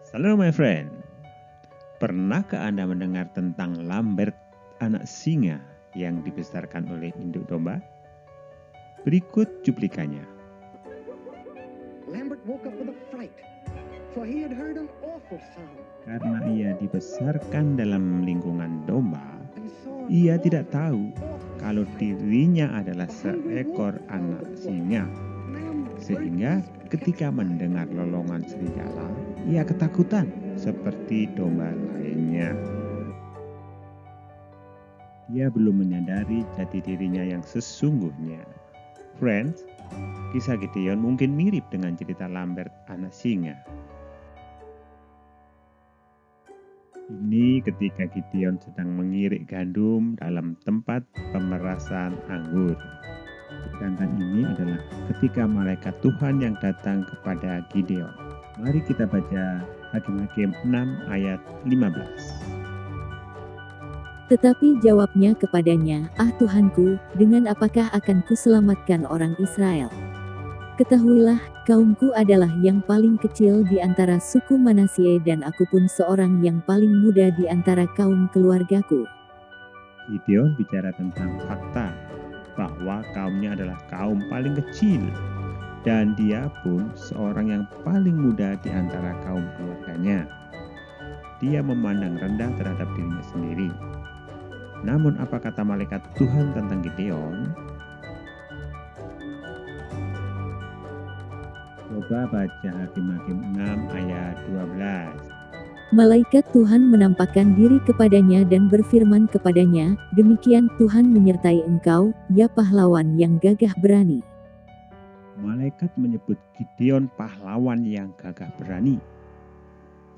Halo my friend, pernahkah Anda mendengar tentang Lambert, anak singa yang dibesarkan oleh induk domba? Berikut cuplikannya. Lambert woke up with a fright, for he had heard an awful sound. Karena ia dibesarkan dalam lingkungan domba, And saw an ia awful, tidak tahu awful kalau sight. dirinya adalah seekor anak singa. Lambert Sehingga ketika mendengar lolongan serigala, ia ketakutan seperti domba lainnya. Dia belum menyadari jati dirinya yang sesungguhnya. Friends, kisah Gideon mungkin mirip dengan cerita Lambert anak singa. Ini ketika Gideon sedang mengirik gandum dalam tempat pemerasan anggur. Sedangkan ini adalah ketika malaikat Tuhan yang datang kepada Gideon. Mari kita baca Hakim-Hakim 6 ayat 15. Tetapi jawabnya kepadanya, "Ah Tuhanku, dengan apakah akan kuselamatkan orang Israel? Ketahuilah, kaumku adalah yang paling kecil di antara suku Manasye dan aku pun seorang yang paling muda di antara kaum keluargaku." Gideon bicara tentang fakta bahwa kaumnya adalah kaum paling kecil dan dia pun seorang yang paling muda di antara kaum keluarganya. Dia memandang rendah terhadap dirinya sendiri. Namun apa kata malaikat Tuhan tentang Gideon? Coba baca Hakim-Hakim 6 ayat 12. Malaikat Tuhan menampakkan diri kepadanya dan berfirman kepadanya, "Demikian Tuhan menyertai engkau, ya pahlawan yang gagah berani." Malaikat menyebut Gideon pahlawan yang gagah berani.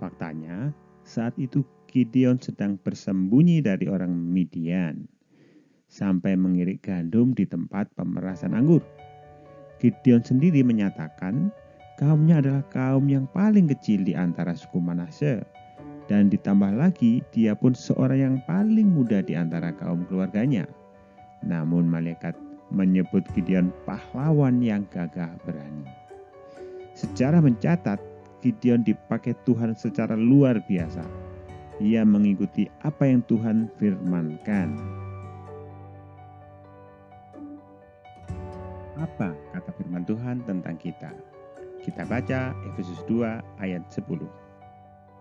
Faktanya, saat itu Gideon sedang bersembunyi dari orang Midian sampai mengirik gandum di tempat pemerasan anggur. Gideon sendiri menyatakan kaumnya adalah kaum yang paling kecil di antara suku Manasye, dan ditambah lagi dia pun seorang yang paling muda di antara kaum keluarganya. Namun malaikat menyebut Gideon pahlawan yang gagah berani. Sejarah mencatat Gideon dipakai Tuhan secara luar biasa. Ia mengikuti apa yang Tuhan firmankan. Apa kata firman Tuhan tentang kita? Kita baca Efesus 2 ayat 10.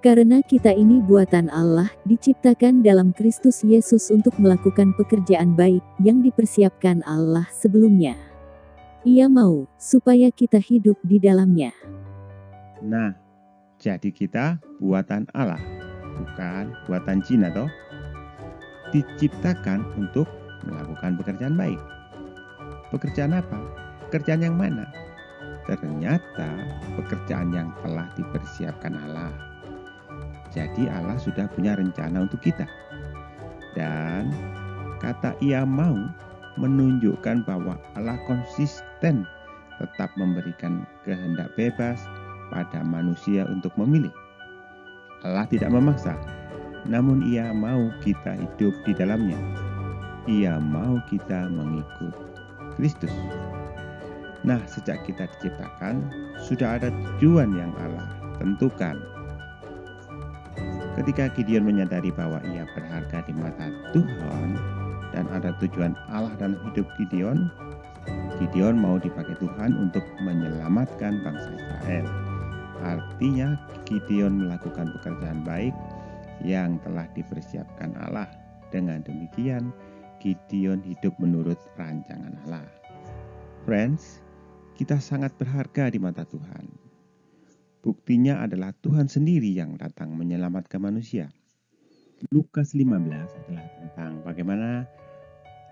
Karena kita ini buatan Allah, diciptakan dalam Kristus Yesus untuk melakukan pekerjaan baik, yang dipersiapkan Allah sebelumnya. Ia mau, supaya kita hidup di dalamnya. Nah, jadi kita buatan Allah, bukan buatan Cina toh. Diciptakan untuk melakukan pekerjaan baik. Pekerjaan apa? Pekerjaan yang mana? Ternyata pekerjaan yang telah dipersiapkan Allah. Jadi Allah sudah punya rencana untuk kita. Dan kata ia mau menunjukkan bahwa Allah konsisten tetap memberikan kehendak bebas pada manusia untuk memilih. Allah tidak memaksa, namun ia mau kita hidup di dalamnya. Ia mau kita mengikut Kristus. Nah, sejak kita diciptakan, sudah ada tujuan yang Allah tentukan. Ketika Gideon menyadari bahwa ia berharga di mata Tuhan dan ada tujuan Allah dalam hidup Gideon, Gideon mau dipakai Tuhan untuk menyelamatkan bangsa Israel. Artinya Gideon melakukan pekerjaan baik yang telah dipersiapkan Allah. Dengan demikian, Gideon hidup menurut rancangan Allah. Friends, kita sangat berharga di mata Tuhan. Buktinya adalah Tuhan sendiri yang datang menyelamatkan manusia. Lukas 15 adalah tentang bagaimana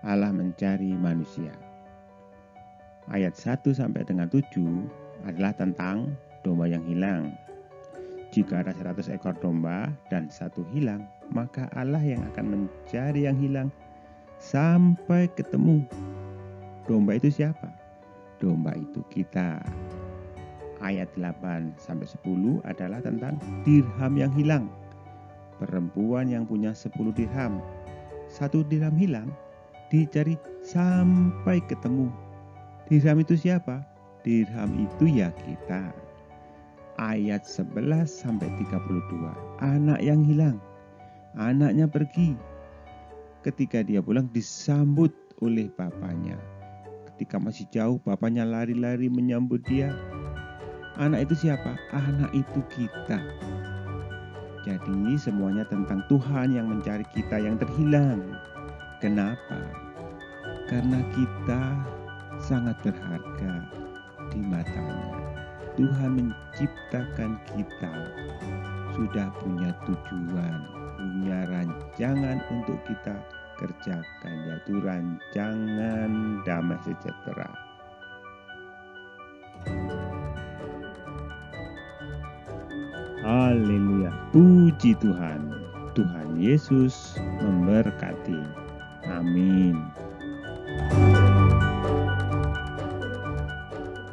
Allah mencari manusia. Ayat 1 sampai dengan 7 adalah tentang domba yang hilang. Jika ada 100 ekor domba dan satu hilang, maka Allah yang akan mencari yang hilang sampai ketemu. Domba itu siapa? Domba itu kita. Ayat 8 sampai 10 adalah tentang dirham yang hilang. Perempuan yang punya 10 dirham. Satu dirham hilang, dicari sampai ketemu. Dirham itu siapa? Dirham itu ya kita. ayat 11-32. Anak yang hilang, anaknya pergi. Ketika dia pulang disambut oleh bapaknya. Ketika masih jauh, bapaknya lari-lari menyambut dia. Anak itu siapa? Anak itu kita. Jadi semuanya tentang Tuhan yang mencari kita yang terhilang. Kenapa? Karena kita sangat berharga di matanya. Tuhan menciptakan kita sudah punya tujuan, punya rancangan untuk kita kerjakan, yaitu rancangan damai sejahtera. Haleluya, puji Tuhan. Tuhan Yesus memberkati. Amin.